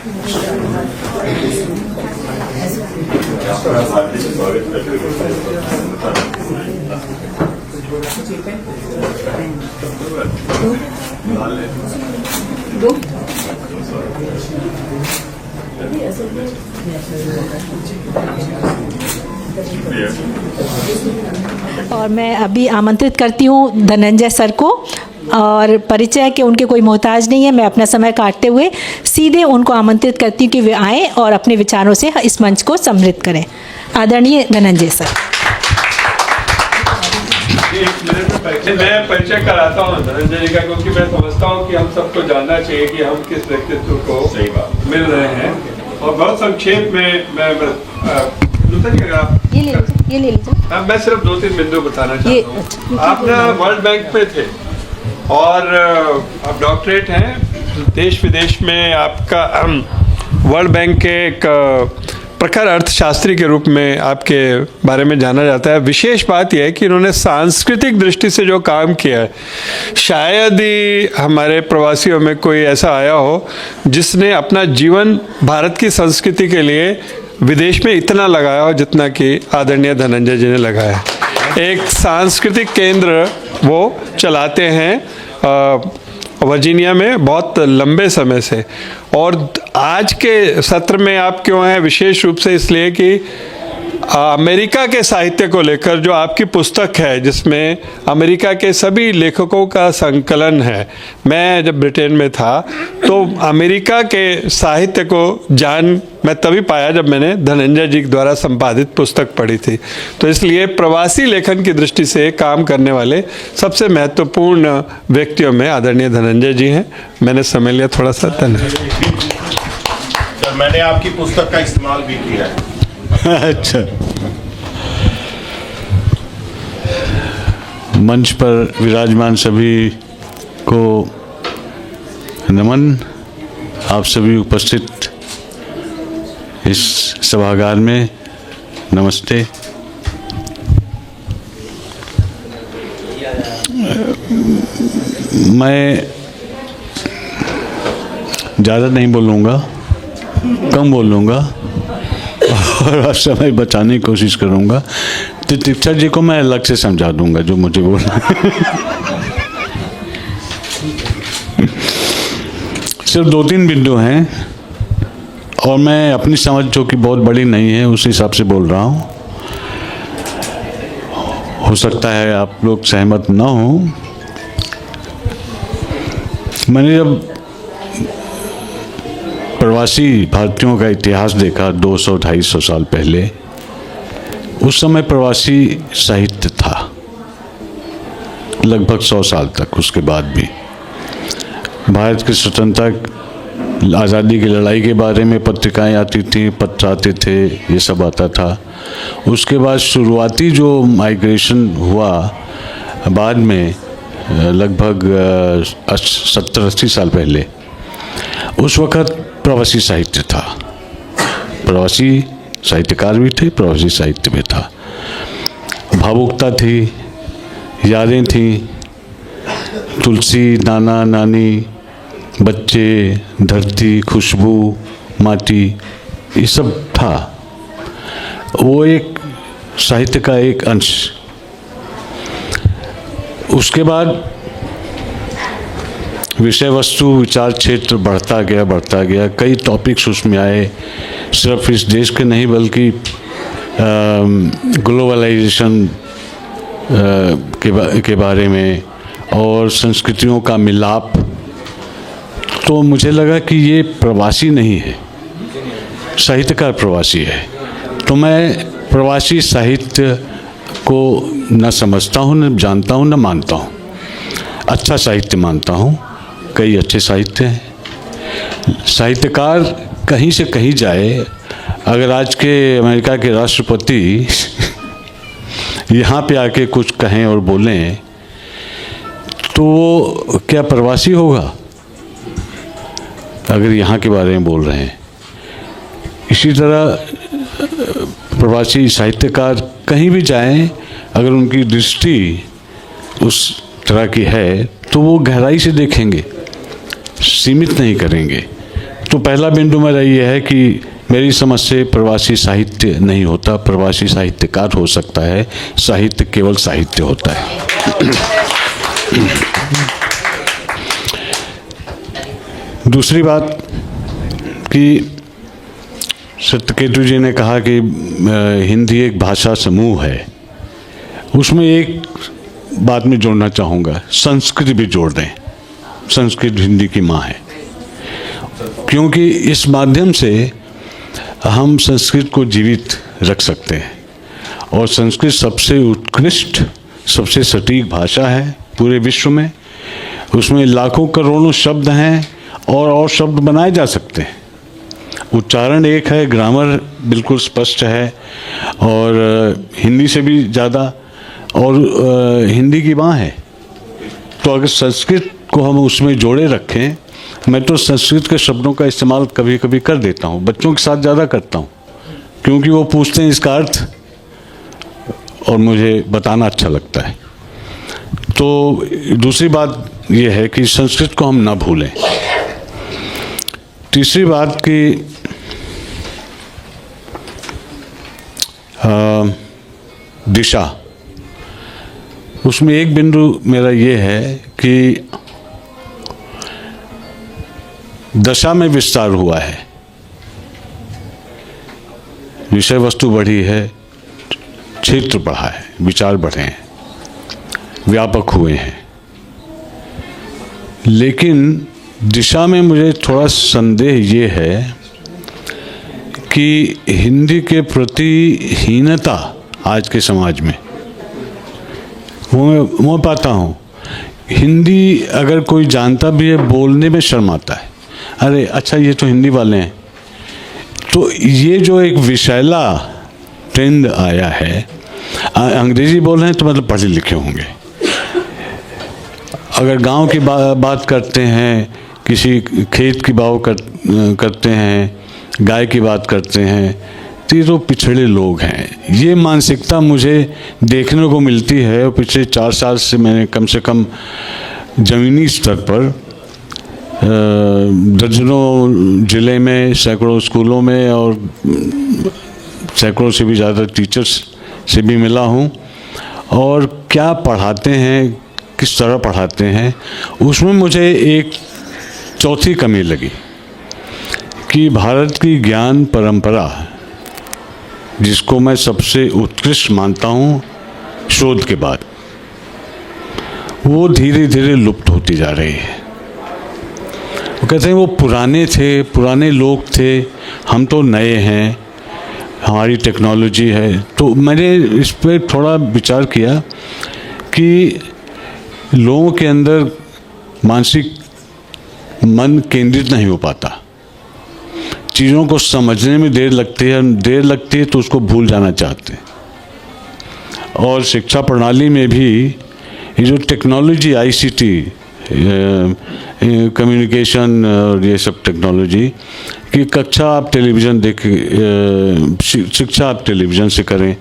और मैं अभी आमंत्रित करती हूँ धनंजय सर को, और परिचय के उनके कोई मोहताज नहीं है। मैं अपना समय काटते हुए सीधे उनको आमंत्रित करती हूँ कि वे आएँ और अपने विचारों से इस मंच को समृद्ध करें। आदरणीय धनंजय सर। मैं परिचय कराता हूँ धनंजय जी का, क्योंकि मैं समझता हूँ कि हम सबको जानना चाहिए कि हम किस व्यक्तित्व को मिल रहे हैं। और बहुत संक्षेप में मैं ये ले लीजिए। मैं सिर्फ 2-3 बिंदु बताना चाहता हूँ। आप ना वर्ल्ड बैंक पे थे और आप डॉक्टरेट हैं। देश विदेश में आपका वर्ल्ड बैंक के एक प्रखर अर्थशास्त्री के रूप में आपके बारे में जाना जाता है। विशेष बात यह है कि इन्होंने सांस्कृतिक दृष्टि से जो काम किया है, शायद ही हमारे प्रवासियों में कोई ऐसा आया हो जिसने अपना जीवन भारत की संस्कृति के लिए विदेश में इतना लगाया हो जितना कि आदरणीय धनंजय जी ने लगाया। एक सांस्कृतिक केंद्र वो चलाते हैं वर्जीनिया में बहुत लंबे समय से। और आज के सत्र में आप क्यों हैं, विशेष रूप से इसलिए कि अमेरिका के साहित्य को लेकर जो आपकी पुस्तक है, जिसमें अमेरिका के सभी लेखकों का संकलन है। मैं जब ब्रिटेन में था तो अमेरिका के साहित्य को मैं तभी पाया जब मैंने धनंजय जी द्वारा संपादित पुस्तक पढ़ी थी। तो इसलिए प्रवासी लेखन की दृष्टि से काम करने वाले सबसे महत्वपूर्ण व्यक्तियों में आदरणीय धनंजय जी हैं। मैंने समय लिया थोड़ा सा, धन्यवाद। सर, मैंने आपकी पुस्तक का इस्तेमाल भी किया है। अच्छा, मंच पर विराजमान सभी को नमन। आप सभी उपस्थित इस सभागार में नमस्ते। मैं ज़्यादा नहीं बोलूँगा, कम बोलूँगा और समय बचाने की कोशिश करूँगा। तीक्षा जी को मैं अलग से समझा दूँगा जो मुझे बोलना है। सिर्फ 2-3 बिंदु हैं और मैं अपनी समझ जो कि बहुत बड़ी नहीं है उस हिसाब से बोल रहा हूँ। हो सकता है आप लोग सहमत ना हो। मैंने जब प्रवासी भारतीयों का इतिहास देखा 200-250 साल पहले, उस समय प्रवासी साहित्य था लगभग 100 साल तक। उसके बाद भी भारत की स्वतंत्रता, आज़ादी की लड़ाई के बारे में पत्रिकाएं आती थी, पत्र आते थे, ये सब आता था। उसके बाद शुरुआती जो माइग्रेशन हुआ बाद में लगभग 70-80 साल पहले, उस वक़्त प्रवासी साहित्य था। प्रवासी साहित्यकार भी थे, प्रवासी साहित्य भी था। भावुकता थी, यादें थी, तुलसी, नाना नानी, बच्चे, धरती, खुशबू, माटी, ये सब था। वो एक साहित्य का एक अंश। उसके बाद विषय वस्तु, विचार क्षेत्र बढ़ता गया। कई टॉपिक्स उसमें आए, सिर्फ इस देश के नहीं बल्कि ग्लोबलाइजेशन के बारे में और संस्कृतियों का मिलाप। तो मुझे लगा कि ये प्रवासी नहीं है, साहित्यकार प्रवासी है। तो मैं प्रवासी साहित्य को न समझता हूँ, न जानता हूँ, न मानता हूँ। अच्छा साहित्य मानता हूँ, कई अच्छे साहित्य हैं। साहित्यकार कहीं से कहीं जाए, अगर आज के अमेरिका के राष्ट्रपति यहाँ पे आके कुछ कहें और बोलें तो वो क्या प्रवासी होगा अगर यहाँ के बारे में बोल रहे हैं। इसी तरह प्रवासी साहित्यकार कहीं भी जाएं, अगर उनकी दृष्टि उस तरह की है तो वो गहराई से देखेंगे, सीमित नहीं करेंगे। तो पहला बिंदु मेरा ये है कि मेरी समझ से प्रवासी साहित्य नहीं होता, प्रवासी साहित्यकार हो सकता है, साहित्य केवल साहित्य होता है। दूसरी बात कि सत्यकेतु जी ने कहा कि हिंदी एक भाषा समूह है, उसमें एक बात में जोड़ना चाहूँगा, संस्कृत भी जोड़ दें। संस्कृत हिंदी की माँ है, क्योंकि इस माध्यम से हम संस्कृत को जीवित रख सकते हैं। और संस्कृत सबसे उत्कृष्ट, सबसे सटीक भाषा है पूरे विश्व में। उसमें लाखों करोड़ों शब्द हैं और शब्द बनाए जा सकते हैं। उच्चारण एक है, ग्रामर बिल्कुल स्पष्ट है और हिंदी से भी ज़्यादा, और हिंदी की माँ है। तो अगर संस्कृत को हम उसमें जोड़े रखें, मैं तो संस्कृत के शब्दों का इस्तेमाल कभी कभी कर देता हूँ, बच्चों के साथ ज़्यादा करता हूँ, क्योंकि वो पूछते हैं इसका अर्थ और मुझे बताना अच्छा लगता है। तो दूसरी बात ये है कि संस्कृत को हम ना भूलें। तीसरी बात कि दिशा, उसमें एक बिंदु मेरा ये है कि दशा में विस्तार हुआ है, विषय वस्तु बढ़ी है, क्षेत्र बढ़ा है, विचार बढ़े हैं, व्यापक हुए हैं। लेकिन दिशा में मुझे थोड़ा संदेह ये है कि हिंदी के प्रति हीनता आज के समाज में मैं पाता हूँ। हिंदी अगर कोई जानता भी है, बोलने में शर्म आता है। अरे अच्छा, ये तो हिंदी वाले हैं। तो ये जो एक विषैला ट्रेंड आया है, अंग्रेजी बोल रहे हैं तो मतलब पढ़े लिखे होंगे। अगर गांव की बात करते हैं, किसी खेत की बात करते हैं, गाय की बात करते हैं, तो ये तो पिछड़े लोग हैं। ये मानसिकता मुझे देखने को मिलती है और पिछले 4 साल से मैंने कम से कम ज़मीनी स्तर पर दर्जनों ज़िले में, सैकड़ों स्कूलों में और सैकड़ों से भी ज़्यादा टीचर्स से भी मिला हूँ। और क्या पढ़ाते हैं, किस तरह पढ़ाते हैं, उसमें मुझे एक चौथी कमी लगी कि भारत की ज्ञान परंपरा, जिसको मैं सबसे उत्कृष्ट मानता हूँ शोध के बाद, वो धीरे धीरे लुप्त होती जा रही है। वो कहते हैं वो पुराने थे, पुराने लोग थे, हम तो नए हैं, हमारी टेक्नोलॉजी है। तो मैंने इस पर थोड़ा विचार किया कि लोगों के अंदर मानसिक मन केंद्रित नहीं हो पाता, चीज़ों को समझने में देर लगती है तो उसको भूल जाना चाहते हैं। और शिक्षा प्रणाली में भी ये जो टेक्नोलॉजी, ICT, कम्युनिकेशन और ये सब टेक्नोलॉजी की कक्षा आप टेलीविज़न देख, शिक्षा आप टेलीविज़न से करें,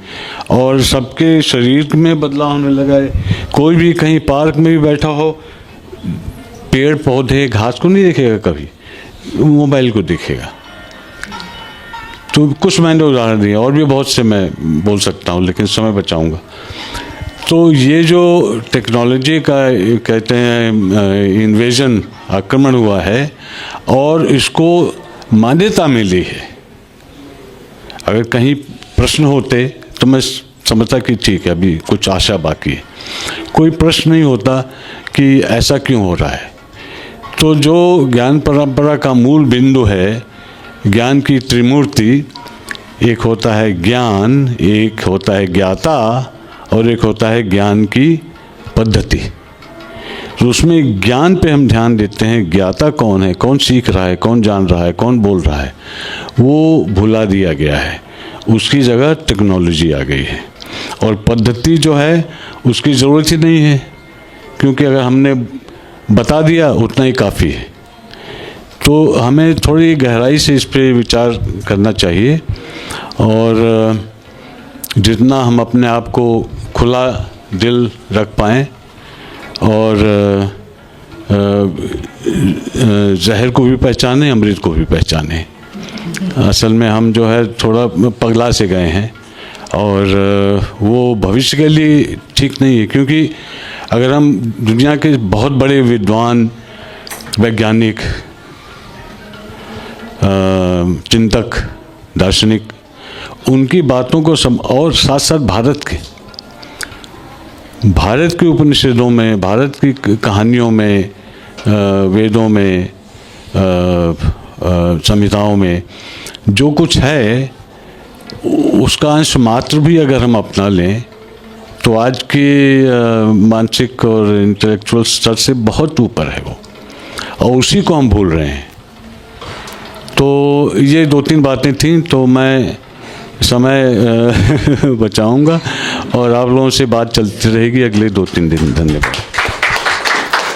और सबके शरीर में बदलाव होने लगा है। कोई भी कहीं पार्क में भी बैठा हो, पेड़ पौधे घास को नहीं देखेगा, कभी मोबाइल को देखेगा। तो कुछ मैंने उदाहरण दिए, और भी बहुत से मैं बोल सकता हूँ, लेकिन समय बचाऊंगा। तो ये जो टेक्नोलॉजी का कहते हैं इन्वेजन, आक्रमण हुआ है और इसको मान्यता मिली है। अगर कहीं प्रश्न होते तो मैं समझता कि ठीक है, अभी कुछ आशा बाकी है। कोई प्रश्न नहीं होता कि ऐसा क्यों हो रहा है। तो जो ज्ञान परंपरा का मूल बिंदु है, ज्ञान की त्रिमूर्ति, एक होता है ज्ञान, एक होता है ज्ञाता और एक होता है ज्ञान की पद्धति। तो उसमें ज्ञान पे हम ध्यान देते हैं, ज्ञाता कौन है, कौन सीख रहा है, कौन जान रहा है, कौन बोल रहा है, वो भुला दिया गया है। उसकी जगह टेक्नोलॉजी आ गई है। और पद्धति जो है उसकी ज़रूरत ही नहीं है, क्योंकि अगर हमने बता दिया उतना ही काफ़ी है। तो हमें थोड़ी गहराई से इस पर विचार करना चाहिए, और जितना हम अपने आप को खुला दिल रख पाएँ और जहर को भी पहचाने, अमृत को भी पहचाने। असल में हम जो है थोड़ा पगला से गए हैं और वो भविष्य के लिए ठीक नहीं है, क्योंकि अगर हम दुनिया के बहुत बड़े विद्वान, वैज्ञानिक, चिंतक, दार्शनिक, उनकी बातों को और साथ साथ भारत के उपनिषदों में, भारत की कहानियों में, वेदों में, संहिताओं में जो कुछ है उसका अंश मात्र भी अगर हम अपना लें तो आज के मानसिक और इंटेलेक्चुअल स्तर से बहुत ऊपर है वो, और उसी को हम भूल रहे हैं। तो ये 2-3 बातें थीं, तो मैं समय बचाऊंगा और आप लोगों से बात चलती रहेगी अगले 2-3 दिन। धन्यवाद।